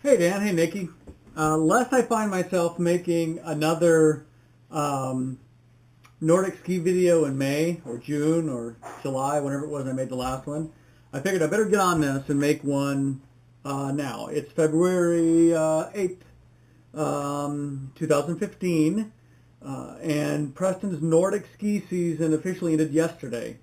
Hey Dan, hey Nikki. Lest I find myself making another um, Nordic ski video in May or June or July, whenever it was I made the last one, I figured I better get on this and make one now. It's February 8th, 2015, and Preston's Nordic ski season officially ended yesterday.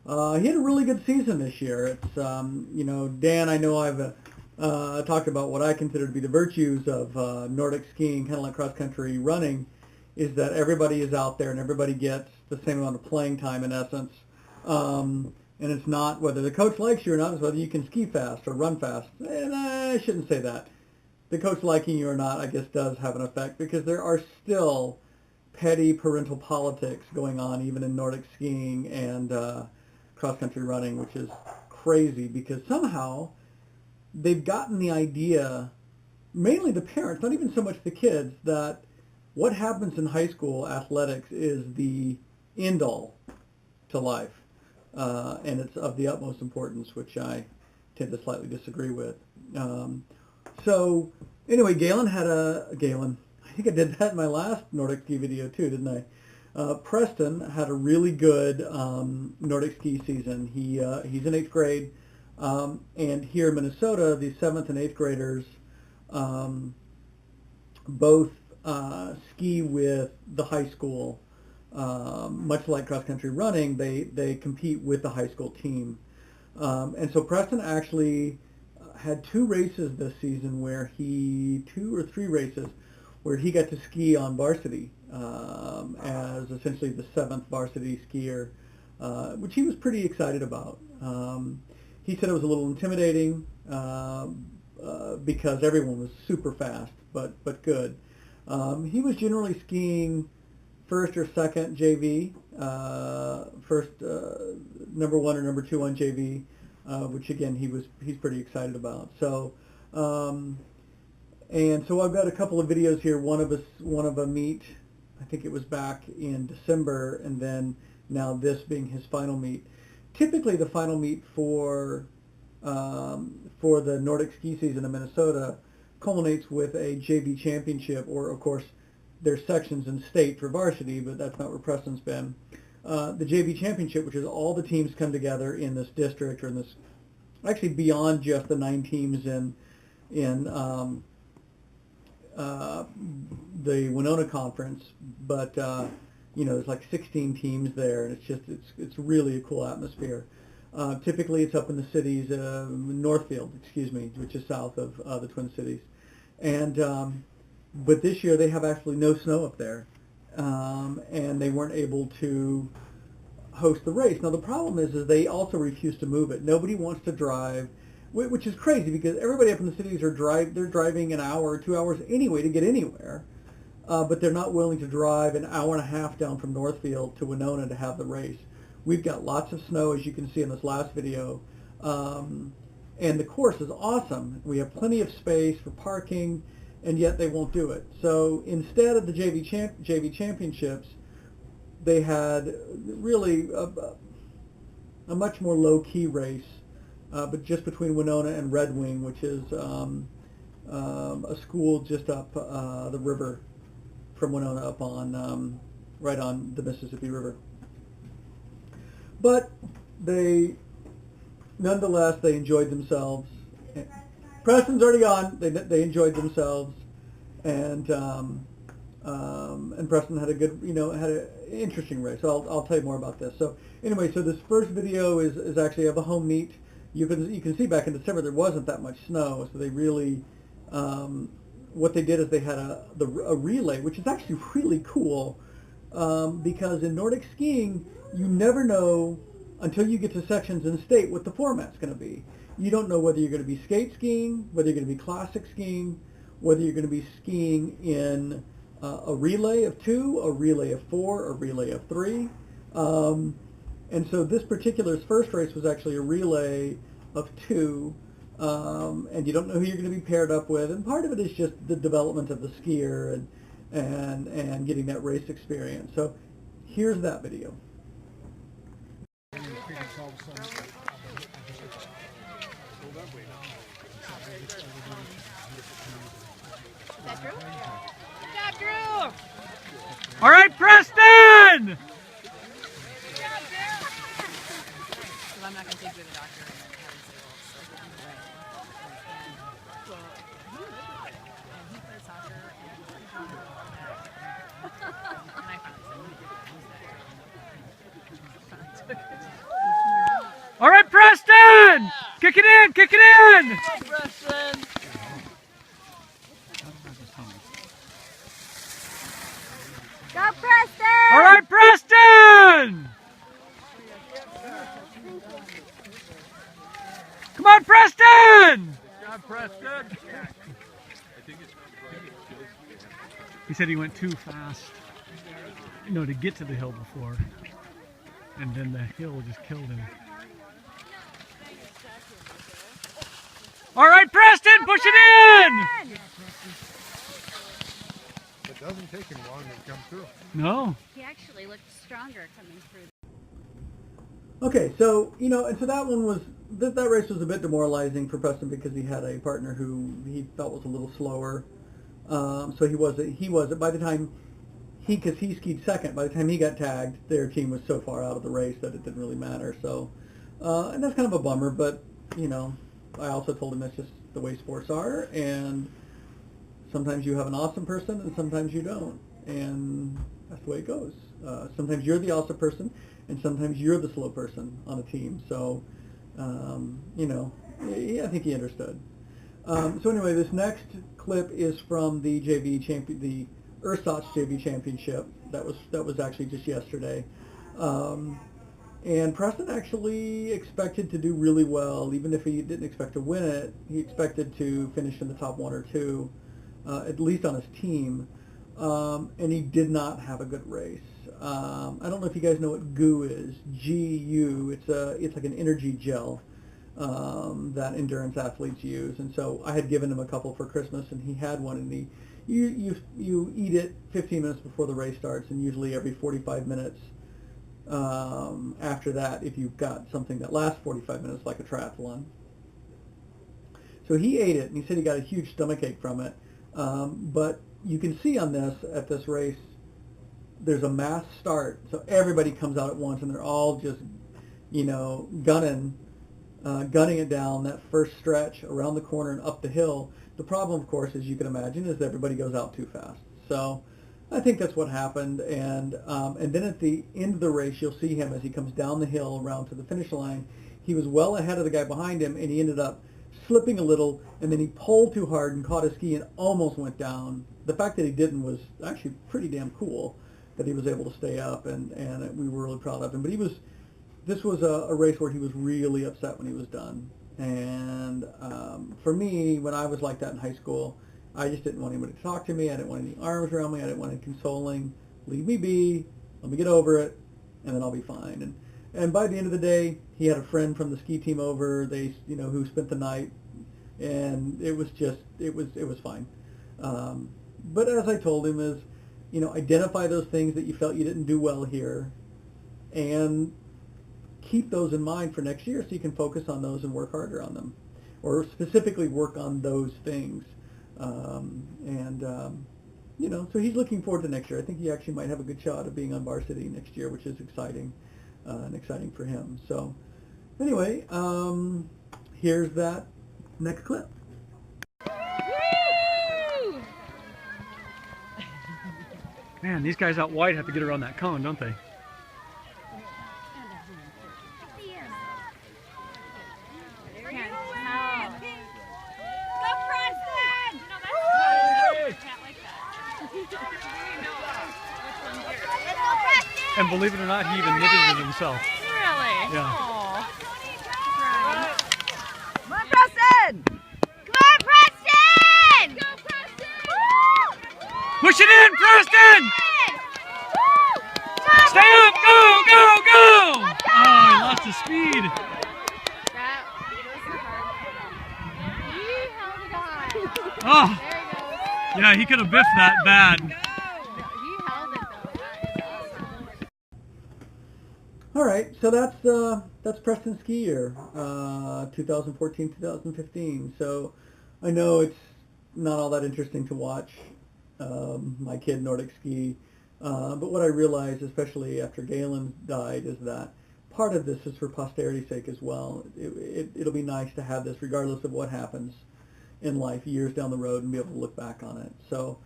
He had a really good season this year. It's, Dan, I know I've talked about what I consider to be the virtues of Nordic skiing, kind of like cross-country running, is that everybody is out there and everybody gets the same amount of playing time in essence. And it's not whether the coach likes you or not, it's whether you can ski fast or run fast. And I shouldn't say that. The coach liking you or not, I guess, does have an effect because there are still petty parental politics going on even in Nordic skiing and cross-country running, which is crazy because somehow they've gotten the idea, mainly the parents, not even so much the kids, that what happens in high school athletics is the end-all to life. And it's of the utmost importance, which I tend to slightly disagree with. So anyway, Galen, I think I did that in my last Nordic ski video too, didn't I? Preston had a really good Nordic ski season. He's in 8th grade. And here in Minnesota, the 7th and 8th graders both ski with the high school. Much like cross-country running, they compete with the high school team. And so Preston actually had two races this season two or three races where he got to ski on varsity as essentially the 7th varsity skier, which he was pretty excited about. He said it was a little intimidating because everyone was super fast, but good. He was generally skiing first or second JV, first number one or number two on JV, which again he's pretty excited about. So and so I've got a couple of videos here. One of a meet, I think it was back in December, and then now this being his final meet. Typically, the final meet for the Nordic ski season in Minnesota culminates with a JV championship, or of course, there's sections in state for varsity, but that's not where Preston's been. The JV championship, which is all the teams come together in this district, or in this, actually beyond just the 9 teams in the Winona Conference, but there's like 16 teams there, and it's really a cool atmosphere. Typically, it's up in the cities, Northfield, which is south of the Twin Cities, and but this year they have actually no snow up there, and they weren't able to host the race. Now the problem is they also refuse to move it. Nobody wants to drive, which is crazy because everybody up in the cities they're driving an hour or 2 hours anyway to get anywhere. But they're not willing to drive an hour and a half down from Northfield to Winona to have the race. We've got lots of snow, as you can see in this last video, and the course is awesome. We have plenty of space for parking, and yet they won't do it. So instead of the JV championships, they had really a much more low-key race, but just between Winona and Red Wing, which is a school just up the river from Winona, up on right on the Mississippi River. But nonetheless, they enjoyed themselves. Preston's already gone. They enjoyed themselves, and Preston had a good, had an interesting race. So I'll tell you more about this. So anyway, so this first video is actually of a home meet. You can see back in December there wasn't that much snow, so they really what they did is they had a relay, which is actually really cool because in Nordic skiing you never know until you get to sections in state what the format's going to be. You don't know whether you're going to be skate skiing, whether you're going to be classic skiing, whether you're going to be skiing in a relay of 2, a relay of 4, a relay of 3. And so this particular first race was actually a relay of 2, and you don't know who you're going to be paired up with. And part of it is just the development of the skier and getting that race experience. So here's that video. All right, Preston! I'm not going to take you to the doctor and have him say, well, and he plays soccer and I finally All right, Preston! Kick it in, kick it in! Preston! Go Preston! All right, Preston! Come on, Preston! Good job, Preston. He said he went too fast, to get to the hill before, and then the hill just killed him. All right, Preston, push it in! It doesn't take him long to come through. No. He actually looked stronger coming through. Okay, so and so that one was that race was a bit demoralizing for Preston because he had a partner who he felt was a little slower. So he was by the time because he skied second. By the time he got tagged, their team was so far out of the race that it didn't really matter. So and that's kind of a bummer, but I also told him that's just the way sports are, and sometimes you have an awesome person and sometimes you don't, and that's the way it goes. Sometimes you're the awesome person and sometimes you're the slow person on a team. So, I think he understood. So anyway, this next clip is from the the Ersatz JV Championship. That was actually just yesterday. And Preston actually expected to do really well, even if he didn't expect to win it. He expected to finish in the top one or two, at least on his team. And he did not have a good race. I don't know if you guys know what GU is. GU. It's like an energy gel that endurance athletes use. And so I had given him a couple for Christmas, and he had one. And you eat it 15 minutes before the race starts, and usually every 45 minutes after that, if you've got something that lasts 45 minutes, like a triathlon. So he ate it, and he said he got a huge stomachache from it. But you can see at this race, there's a mass start, so everybody comes out at once, and they're all just, gunning it down that first stretch around the corner and up the hill. The problem, of course, as you can imagine, is everybody goes out too fast. So I think that's what happened, and then at the end of the race, you'll see him as he comes down the hill around to the finish line. He was well ahead of the guy behind him, and he ended up slipping a little, and then he pulled too hard and caught his ski and almost went down. The fact that he didn't was actually pretty damn cool, that he was able to stay up, and we were really proud of him. But this was a race where he was really upset when he was done. And for me, when I was like that in high school, I just didn't want anybody to talk to me. I didn't want any arms around me. I didn't want any consoling. Leave me be. Let me get over it, and then I'll be fine. And by the end of the day, he had a friend from the ski team over. They, who spent the night, and it was fine. But as I told him, is identify those things that you felt you didn't do well here, and keep those in mind for next year, so you can focus on those and work harder on them, or specifically work on those things. So he's looking forward to next year. I think he actually might have a good shot of being on varsity next year, which is exciting, and exciting for him. So anyway, here's that next clip. Man, these guys out wide have to get around that cone, don't they? And believe it or not, he even knitted it himself. Really? Yeah. Aww. Come on, Preston! Come on, Preston! Go, Preston! Woo! Push it in, Preston! Woo! Stay up! Go, go, go! Oh, he lost his speed. That was hard. He held it on. Oh, There he goes. yeah, he could have biffed that bad. He held it though. That is awesome. All right, so that's Preston's ski year, 2014-2015. So I know it's not all that interesting to watch. my kid Nordic ski. But what I realized, especially after Galen died, is that part of this is for posterity's sake as well. It'll be nice to have this regardless of what happens in life years down the road and be able to look back on it. So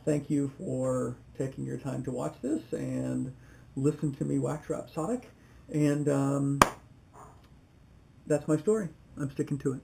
thank you for taking your time to watch this and listen to me wax rhapsodic. And that's my story. I'm sticking to it.